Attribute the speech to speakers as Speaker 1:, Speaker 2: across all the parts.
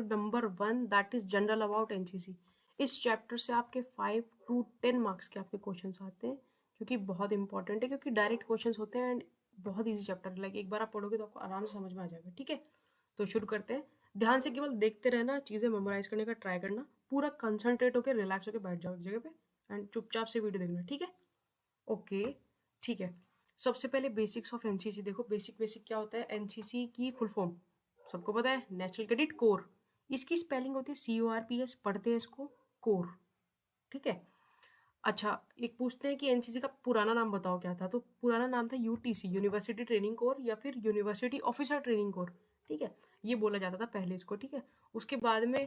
Speaker 1: Number 1 that is general about NCC. इस chapter से आपके 5 to 10 मार्क्स के आपके क्वेश्चंस आते हैं, जो कि बहुत इंपॉर्टेंट है क्योंकि डायरेक्ट क्वेश्चंस होते हैं एंड बहुत ईजी चैप्टर है। लाइक एक बार आप पढ़ोगे तो आपको आराम से समझ में आ जाएगा। ठीक है, तो शुरू करते हैं। ध्यान से केवल देखते रहना, चीज़ें मेमोराइज करने का ट्राई करना, पूरा कंसंट्रेट होकर रिलैक्स होकर बैठ जाओ एक जगह पे एंड चुपचाप से वीडियो देखना। ठीक है, ओके, ठीक है। सबसे पहले बेसिक्स ऑफ एनसीसी देखो। बेसिक बेसिक क्या होता है एनसीसी की फुल फॉर्म सबको पता है, नेशनल कैडेट कोर। इसकी स्पेलिंग होती है CORPS, पढ़ते हैं इसको कोर। ठीक है, अच्छा एक पूछते हैं कि एनसीसी का पुराना नाम बताओ क्या था, तो पुराना नाम था यूटीसी, यूनिवर्सिटी ट्रेनिंग कोर, या फिर यूनिवर्सिटी ऑफिसर ट्रेनिंग कोर। ठीक है, ये बोला जाता था पहले इसको। ठीक है, उसके बाद में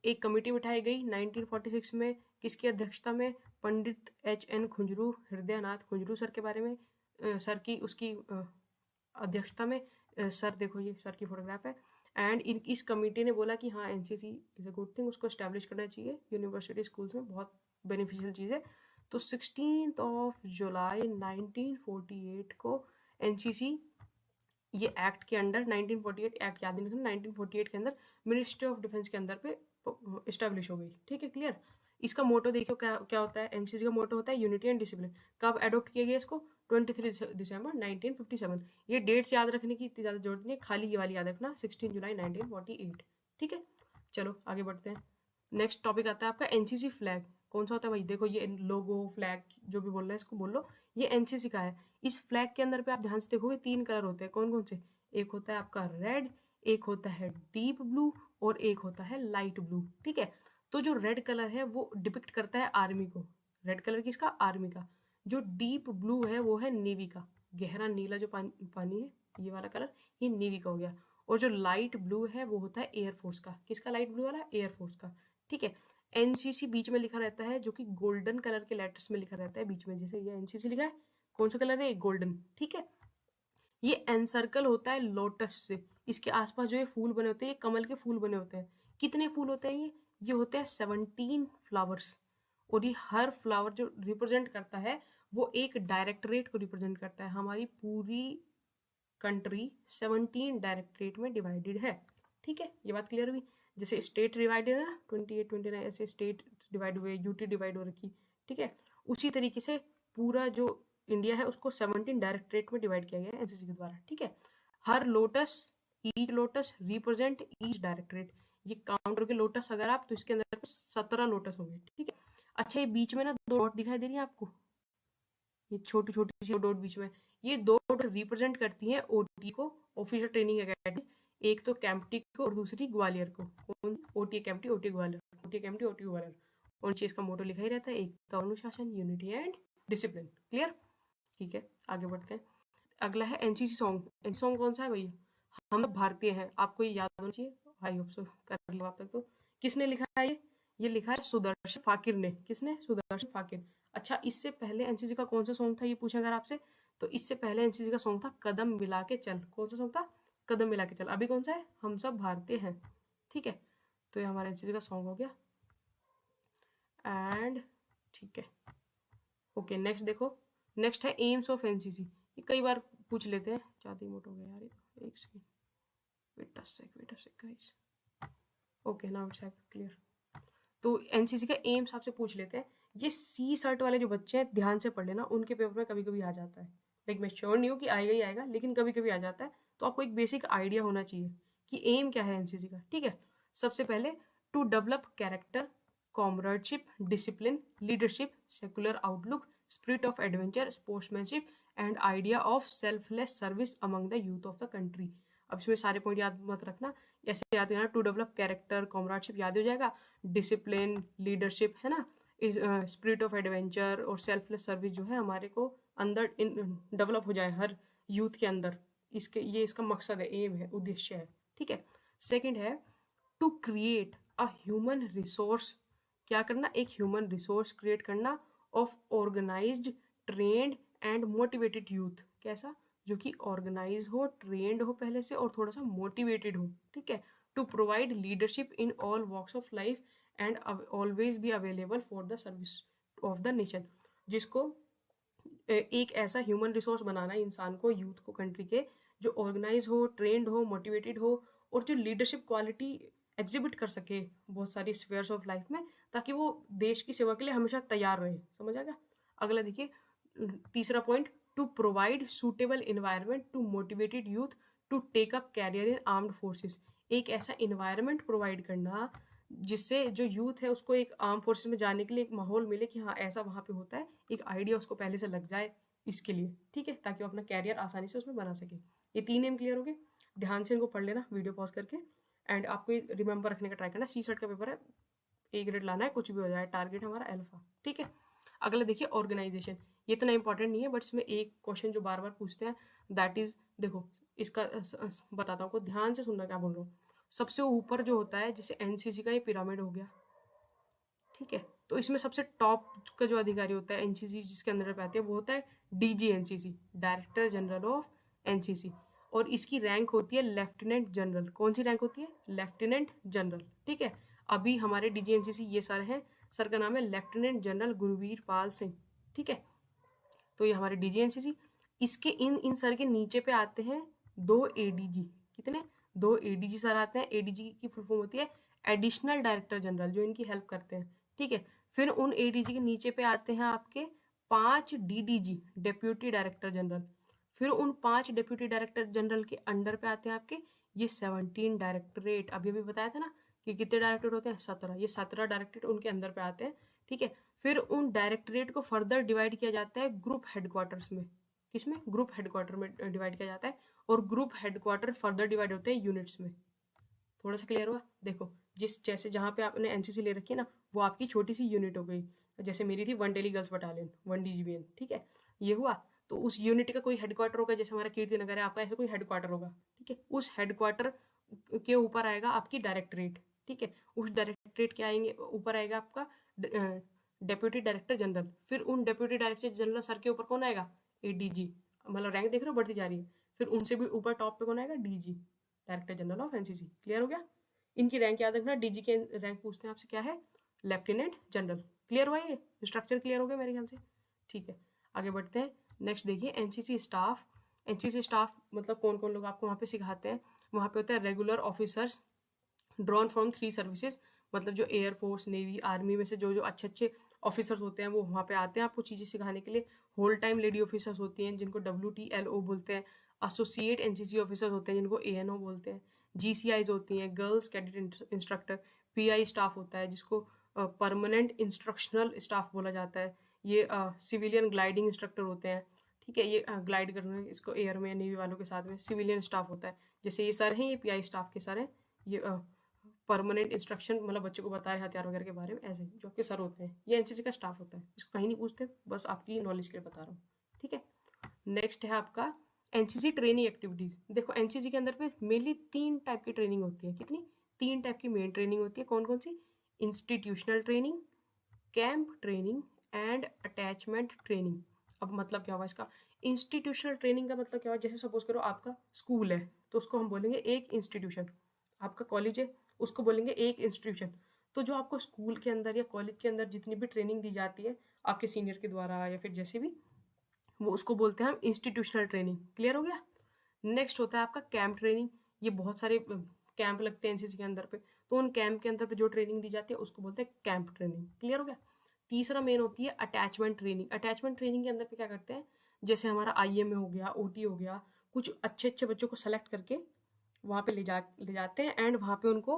Speaker 1: एक कमेटी बिठाई गई 1946 में, किसकी अध्यक्षता में, पंडित HN खुंजरू, हृदयनाथ खुंजरू सर के बारे में, सर की उसकी अध्यक्षता में। सर देखो, ये सर की फोटोग्राफ है। एंड इस कमेटी ने बोला कि हाँ NCC is a good thing, उसको एस्टैब्लिश करना चाहिए यूनिवर्सिटी स्कूल्स में, बहुत बेनिफिशियल चीज़ है। तो 16 जुलाई 1948 को एनसीसी ये एक्ट के अंडर, 1948 एक्ट याद नहीं रखना, 1948 के अंदर मिनिस्ट्री ऑफ डिफेंस के अंदर पे इस्टेब्लिश हो गई। ठीक है, क्लियर। इसका मोटो देखो क्या क्या होता है। एनसीसी का मोटो होता है यूनिटी एंड डिसिप्लिन। कब अडॉप्ट किया गया इसको, 23 दिसंबर 1957। ये डेट्स याद रखने की इतनी ज़्यादा जरूरत नहीं है, खाली ये वाली याद रखना, 16 जुलाई 1948। ठीक है, चलो आगे बढ़ते हैं। नेक्स्ट टॉपिक आता है आपका एनसीसी फ्लैग। कौन सा होता है भाई, देखो ये लोगो फ्लैग जो भी बोल रहे हैं इसको बोल लो, ये एनसीसी का है। इस फ्लैग के अंदर पे आप ध्यान से देखोगे 3 कलर होते हैं। कौन कौन से, एक होता है आपका रेड, एक होता है डीप ब्लू, और एक होता है लाइट ब्लू। ठीक है, तो जो रेड कलर है वो डिपिक्ट करता है आर्मी को, रेड कलर किसका, आर्मी का। जो डीप ब्लू है वो है नेवी का, गहरा नीला जो पानी है, ये वाला कलर, ये नेवी का हो गया। और जो लाइट ब्लू है वो होता है एयरफोर्स का, किसका लाइट ब्लू वाला, एयरफोर्स का। ठीक है, एनसीसी बीच में लिखा रहता है, जो कि गोल्डन कलर के लेटर्स में लिखा रहता है बीच में, जैसे ये एनसीसी लिखा है, कौन सा कलर है, गोल्डन। ठीक है, ये एनसर्कल होता है लोटस से। इसके आसपास जो ये फूल बने होते हैं, ये कमल के फूल बने होते हैं। कितने फूल होते हैं ये होते हैं 17 फ्लावर्स। और ये हर फ्लावर जो रिप्रेजेंट करता है वो एक डायरेक्टरेट को रिप्रेजेंट करता है। हमारी पूरी कंट्री 17 डायरेक्टरेट में डिवाइडेड है। ठीक है, ये बात क्लियर हुई। जैसे स्टेट डिवाइडेड है ना, 28 29 ऐसे स्टेट डिवाइड हुए, यूटी डिवाइड हो रखी। ठीक है, उसी तरीके से पूरा जो इंडिया है उसको 17 डायरेक्टरेट में डिवाइड किया गया है एनसीसी के द्वारा। ठीक है, हर lotus, each lotus represent each directorate. ये काउंट करके लोटस अगर आप, तो इसके अंदर 17 लोटस होंगे। ठीक है, अच्छा ये बीच में ना 2 डॉट दिखाई दे रही है आपको, ये छोटी छोटी सी डॉट बीच में, ये 2 डॉट रिप्रेजेंट करती हैं ओटी को, ऑफिसर ट्रेनिंग अकेडमी। एक तो कैंपटी को और दूसरी ग्वालियर को। कौन, OT Kempty, OT Gwalior, OT Kempty, OT Gwalior. और नीचे इसका मोटो लिखा ही रहता है, एकता अनुशासन, यूनिटी एंड डिसिप्लिन। क्लियर, ठीक है, आगे बढ़ते हैं। अगला है एनसीसी सॉन्ग। एनसीसी सॉन्ग कौन सा है भैया, हम लोग भारतीय हैं, आपको ये याद होना चाहिए। आई होप सो कर लो आप तक। तो किसने लिखा है ये लिखा है सुदर्शन फाकिर ने। किसने, सुदर्शन फाकिर। अच्छा, इससे पहले एनसीसी का कौन सा सॉन्ग था ये पूछा अगर आपसे, तो इससे पहले एनसीसी का सॉन्ग था कदम मिला के चल। कौन सा सॉन्ग था, कदम मिला के चल। अभी कौन सा है, हम सब भारतीय हैं। ठीक है, तो ये हमारा एनसीसी का सॉन्ग हो गया। एंड ठीक है, ओके नेक्स्ट देखो। नेक्स्ट है एम्स ऑफ एनसीसी। ये कई बार पूछ लेते हैं, ज़्यादा मोट हो गया यार ये। एक second, wait a sec guys. Okay now it's clear. तो एनसीसी का एम्स आपसे पूछ लेते हैं। ये सी सर्ट वाले जो बच्चे हैं ध्यान से पढ़ लेना, उनके पेपर में कभी कभी आ जाता है। लाइक मैं श्योर नहीं हूँ कि आएगा ही आएगा, लेकिन कभी कभी आ जाता है। तो आपको एक बेसिक आइडिया होना चाहिए कि एम क्या है एनसीसी का। ठीक है, सबसे पहले to develop character, comradeship, discipline, leadership, secular outlook, spirit of adventure, sportsmanship and idea of selfless service among the youth of the country. अब इसमें सारे पॉइंट याद मत रखना, ऐसे याद करना। टू डेवलप कैरेक्टर, कॉमरेडशिप याद हो जाएगा, डिसिप्लिन, लीडरशिप है ना, स्पिरिट ऑफ एडवेंचर और सेल्फलेस सर्विस जो है हमारे को अंदर डेवलप हो जाए हर यूथ के अंदर। इसके ये इसका मकसद है, एम है, उद्देश्य है। ठीक है, सेकंड है to create a human resource. क्या करना, एक ह्यूमन रिसोर्स क्रिएट करना of organised, trained and motivated youth. कैसा, जो कि ऑर्गेनाइज हो, ट्रेंड हो पहले से और थोड़ा सा मोटिवेटेड हो। ठीक है, to provide leadership in all walks of life and always be available for the service of the nation. जिसको एक ऐसा ह्यूमन रिसोर्स बनाना है इंसान को, यूथ को, कंट्री के, जो ऑर्गेनाइज हो, ट्रेंड हो, मोटिवेटेड हो और जो लीडरशिप क्वालिटी एग्जिबिट कर सके बहुत सारी स्फेयर्स ऑफ लाइफ में, ताकि वो देश की सेवा के लिए हमेशा तैयार रहे। समझ आ गया? अगला देखिए, तीसरा point, to provide suitable environment to motivated youth to take up career in armed forces. एक ऐसा इन्वायरमेंट प्रोवाइड करना जिससे जो यूथ है उसको एक आर्म फोर्सेस में जाने के लिए एक माहौल मिले कि हाँ ऐसा वहाँ पे होता है, एक आइडिया उसको पहले से लग जाए इसके लिए, ठीक है, ताकि वो अपना कैरियर आसानी से उसमें बना सके। ये 3 एम क्लियर हो गए? ध्यान से इनको पढ़ लेना वीडियो पॉज करके, एंड आपको ये रिमेंबर रखने का ट्राई करना। सी सेट का पेपर है, ए ग्रेड लाना है, कुछ भी हो जाए, टारगेट हमारा अल्फा, ठीक है। अगला देखिए, ऑर्गेनाइजेशन। ये इतना इंपॉर्टेंट नहीं है, बट इसमें एक क्वेश्चन जो बार बार पूछते हैं, दैट इज, देखो इसका बताता हूँ, ध्यान से सुनना क्या बोल रहा हूँ। सबसे ऊपर जो होता है, जैसे एनसीसी का ये पिरामिड हो गया, ठीक है, तो इसमें सबसे टॉप का जो अधिकारी होता है एनसीसी जिसके अंदर पे आती है, वो होता है DG NCC, director general of NCC, और इसकी रैंक होती है लेफ्टिनेंट जनरल। कौन सी रैंक होती है? लेफ्टिनेंट जनरल, ठीक है। अभी हमारे डीजी एनसीसी ये सर हैं, सर का नाम है लेफ्टिनेंट जनरल गुरवीर पाल सिंह, ठीक है। तो ये हमारे डीजी एनसीसी, इसके इन इन सर के नीचे पे आते हैं 2 एडीजी। कितने? 2 एडीजी सर आते हैं। एडीजी की फुल फॉर्म होती है एडिशनल डायरेक्टर जनरल, जो इनकी हेल्प करते हैं, ठीक है। फिर उन एडीजी के नीचे पे आते हैं आपके 5 डीडीजी, डेप्यूटी डायरेक्टर जनरल। फिर उन 5 डेप्यूटी डायरेक्टर जनरल के अंडर पे आते हैं आपके ये 17 डायरेक्टरेट। अभी अभी बताया था ना कि कितने डायरेक्टरेट होते हैं? 17। ये 17 डायरेक्टरेट उनके अंदर पे आते हैं, ठीक है। फिर उन डायरेक्टरेट को फर्दर डिवाइड किया जाता है ग्रुप हेडक्वार्टर्स में। किसमें? ग्रुप हेडक्वार्टर में डिवाइड किया जाता है, और ग्रुप हेडक्वार्टर फर्दर डिवाइड होते हैं यूनिट्स में। थोड़ा सा क्लियर हुआ? देखो, जिस जैसे जहाँ पे आपने एनसीसी ले रखी है ना, वो आपकी छोटी सी यूनिट हो गई। जैसे मेरी थी 1 डेली गर्ल्स बटालियन, 1 डीजीबीएन, ठीक है, ये हुआ। तो उस यूनिट का कोई हेडक्वार्टर होगा, जैसे हमारा कीर्ति नगर है, आपका ऐसा कोई हेडक्वार्टर होगा, ठीक है। उस हेडक्वार्टर के ऊपर आएगा आपकी डायरेक्टरेट, ठीक है। उस डायरेक्टरेट के आएंगे ऊपर आएगा आपका डेप्यूटी डायरेक्टर जनरल। फिर उन डेप्यूटी डायरेक्टर जनरल सर के ऊपर कौन आएगा? एडीजी। मतलब रैंक देख रहे हो, बढ़ती जा रही है। फिर उनसे भी ऊपर टॉप पे कौन आएगा? DG, director general of NCC. Clear हो गया? इनकी रैंक याद रखना, डीजी के रैंक पूछते हैं आपसे क्या है? Lieutenant general. क्लियर हुआ? ये स्ट्रक्चर क्लियर हो गया मेरे ख्याल से, ठीक है। आगे बढ़ते हैं। नेक्स्ट देखिए, एनसीसी स्टाफ। एनसीसी स्टाफ मतलब कौन कौन लोग आपको वहाँ पे सिखाते हैं? वहाँ पे होता है regular officers drawn from 3 services, मतलब जो एयरफोर्स, नेवी, आर्मी में से जो जो अच्छे अच्छे ऑफिसर्स होते हैं वो वहाँ पे आते हैं आपको चीज़ें सिखाने के लिए। होल टाइम लेडी ऑफिसर्स होती हैं जिनको WTLO बोलते हैं। एसोसिएट एनसीसी ऑफिसर्स होते हैं जिनको ANO बोलते हैं। GCIs होती हैं, girls cadet instructor. PI staff होता है जिसको परमानेंट इंस्ट्रक्शनल स्टाफ बोला जाता है। ये सिविलियन ग्लाइडिंग इंस्ट्रक्टर होते हैं, ठीक है। ये ग्लाइड करने इसको एयर में, नेवी वालों के साथ में सिविलियन स्टाफ होता है। जैसे ये सर हैं, ये PI स्टाफ के सर हैं। ये परमानेंट इंस्ट्रक्शन मतलब बच्चों को बता रहे हथियार वगैरह के बारे में, ऐसे जो आपके सर होते हैं। ये एनसीसी का स्टाफ होता है, इसको कहीं नहीं पूछते, बस आपकी नॉलेज के लिए बता रहा हूँ, ठीक है। नेक्स्ट है आपका एनसीसी ट्रेनिंग एक्टिविटीज़। देखो एनसीसी के अंदर पे मेनली 3 टाइप की ट्रेनिंग होती है। कितनी? 3 टाइप की मेन ट्रेनिंग होती है। कौन कौन सी? Institutional training, camp training and attachment training. अब मतलब क्या हुआ इसका? इंस्टीट्यूशनल ट्रेनिंग का मतलब क्या हुआ? जैसे सपोज करो आपका स्कूल है तो उसको हम बोलेंगे एक इंस्टीट्यूशन। आपका कॉलेज है, उसको बोलेंगे एक इंस्टीट्यूशन। तो जो आपको स्कूल के अंदर या कॉलेज के अंदर जितनी भी ट्रेनिंग दी जाती है आपके सीनियर के द्वारा या फिर जैसे भी, वो उसको बोलते हैं हम इंस्टीट्यूशनल ट्रेनिंग। क्लियर हो गया? नेक्स्ट होता है आपका कैंप ट्रेनिंग। ये बहुत सारे कैंप लगते हैं एनसीसी के अंदर पे, तो उन कैंप के अंदर पे जो ट्रेनिंग दी जाती है उसको बोलते हैं कैंप ट्रेनिंग। क्लियर हो गया? तीसरा मेन होती है अटैचमेंट ट्रेनिंग। अटैचमेंट ट्रेनिंग के अंदर पे क्या करते हैं? जैसे हमारा IM हो गया, OT हो गया, कुछ अच्छे अच्छे बच्चों को सेलेक्ट करके वहाँ पे ले जाते हैं, एंड वहाँ पे उनको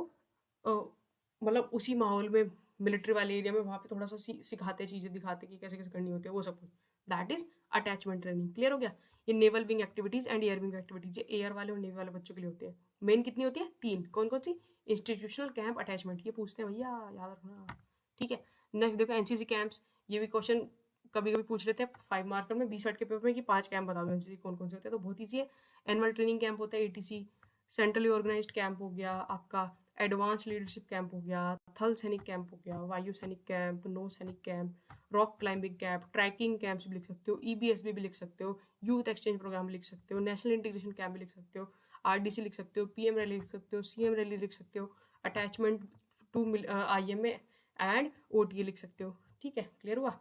Speaker 1: मतलब उसी माहौल में, मिलिट्री वाले एरिया में, वहाँ पे थोड़ा सा सिखाते, चीज़ें दिखाते कि कैसे कैसे करनी होती है वो सब कुछ। That is attachment training. Clear हो गया? ये naval wing activities and air wing activities, ये एयर वाले और नेवी वाले बच्चों के लिए होते हैं। मेन कितनी होती है? 3। कौन कौन सी? Institutional, camp, attachment. ये पूछते हैं भैया, याद रखना, ठीक है। नेक्स्ट देखो एनसीसी कैंप्स। ये भी क्वेश्चन कभी कभी पूछ लेते हैं 5 मार्कर में, 20 के पेपर में, कि 5 कैंप बता दो एनसीसी कौन कौन से होते हैं। तो बहुत ईजी है। एनुअल ट्रेनिंग कैंप होता है ATC, सेंट्रली ऑर्गेनाइज्ड कैंप हो गया आपका, एडवांस लीडरशिप कैंप हो गया, थल सैनिक कैंप हो गया, वायु सैनिक कैंप, नौ सैनिक camp, rock climbing camp, trekking camps भी लिख सकते हो, EBSB भी लिख सकते हो, यूथ एक्सचेंज प्रोग्राम लिख सकते हो, नेशनल इंटीग्रेशन कैंप भी लिख सकते हो, RDC लिख सकते हो, PM रैली लिख सकते हो, CM रैली लिख सकते हो, attachment to IMA and OTA लिख सकते हो, ठीक है। क्लियर हुआ?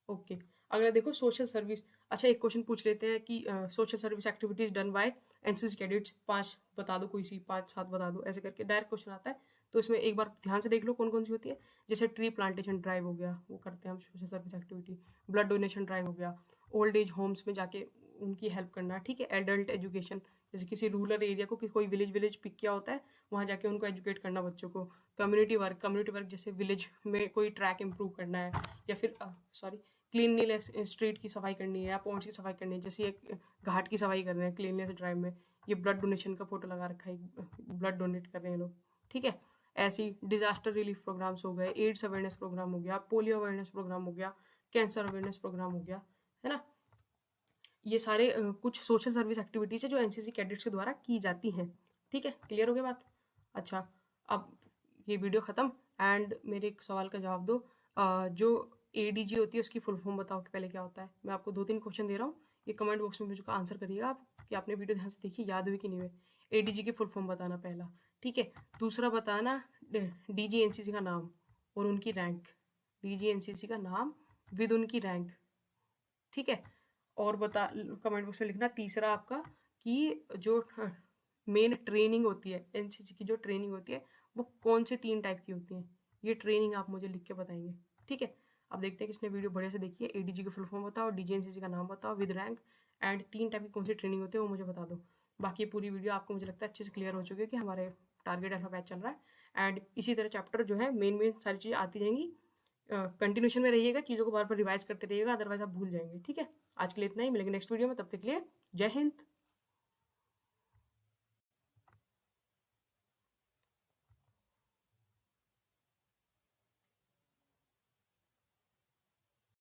Speaker 1: ओके। अगला देखो सोशल सर्विस। अच्छा, एक क्वेश्चन पूछ लेते हैं कि social service activities done by NCC cadets, 5 बता दो, कोई सी 5-7 बता दो, ऐसे करके डायरेक्ट क्वेश्चन आता है। तो इसमें एक बार ध्यान से देख लो कौन कौन सी होती है। जैसे ट्री प्लांटेशन ड्राइव हो गया, वो करते हैं हम social service activity. Blood donation drive हो गया, ओल्ड एज होम्स में जाके उनकी हेल्प करना, ठीक है। एडल्ट एजुकेशन, जैसे किसी रूरल एरिया को कोई विलेज विलेज पिक किया होता है, वहाँ जाके उनको एजुकेट करना बच्चों को। कम्युनिटी वर्क जैसे विलेज में कोई ट्रैक इंप्रूव करना है, या फिर सॉरी क्लीनलीनेस, स्ट्रीट की सफाई करनी है या पॉन्ड्स की सफाई करनी है, जैसे एक घाट की सफाई कर रहे हैं क्लीनलीनेस ड्राइव में। ये ब्लड डोनेशन का फोटो लगा रखा है, ब्लड डोनेट कर रहे हैं लोग, ठीक है। ऐसे ही डिजास्टर रिलीफ प्रोग्राम्स हो गए, एड्स अवेयरनेस प्रोग्राम हो गया, पोलियो अवेयरनेस प्रोग्राम हो गया, कैंसर अवेयरनेस प्रोग्राम हो गया, है ना। ये सारे कुछ सोशल सर्विस एक्टिविटीज है जो एनसीसी कैडेट्स के द्वारा की जाती हैं, ठीक है। क्लियर हो गया बात? अच्छा, अब ये वीडियो ख़त्म, एंड मेरे एक सवाल का जवाब दो। जो एडीजी होती है उसकी फुल फॉर्म बताओ कि पहले क्या होता है। मैं आपको 2-3 क्वेश्चन दे रहा हूँ, ये कमेंट बॉक्स में मुझे आंसर करिएगा आप कि आपने वीडियो ध्यान से देखी, याद हुई कि नहीं हुई। एडीजी की फुल फॉर्म बताना पहला, ठीक है। दूसरा बताना डीजी एनसीसी का नाम और उनकी रैंक, डीजी एनसीसी का नाम विद उनकी रैंक, ठीक है। और बता, कमेंट बॉक्स में लिखना तीसरा आपका कि जो मेन ट्रेनिंग होती है एनसीसी की, जो ट्रेनिंग होती है वो कौन से 3 टाइप की होती हैं, ये ट्रेनिंग आप मुझे लिख के बताएंगे, ठीक है। अब देखते हैं किसने वीडियो बढ़िया से देखी है। एडीजी की फुल फॉर्म बताओ, डीजी एनसीसी का नाम बताओ विद रैंक, एंड 3 टाइप की कौन सी ट्रेनिंग होती है वो मुझे बता दो। बाकी ये पूरी वीडियो आपको मुझे लगता है अच्छे से क्लियर हो चुकी है कि हमारे टारगेट अल्फा बैच चल रहा है, एंड इसी तरह चैप्टर जो है मेन सारी चीज़ें आती जाएंगी। कंटिन्यूशन में रहिएगा, चीज़ों को बार बार रिवाइज करते रहिएगा, अदरवाइज आप भूल जाएंगे, ठीक है। आज के लिए इतना ही, मिलेंगे नेक्स्ट वीडियो में, तब तक के लिए जय हिंद।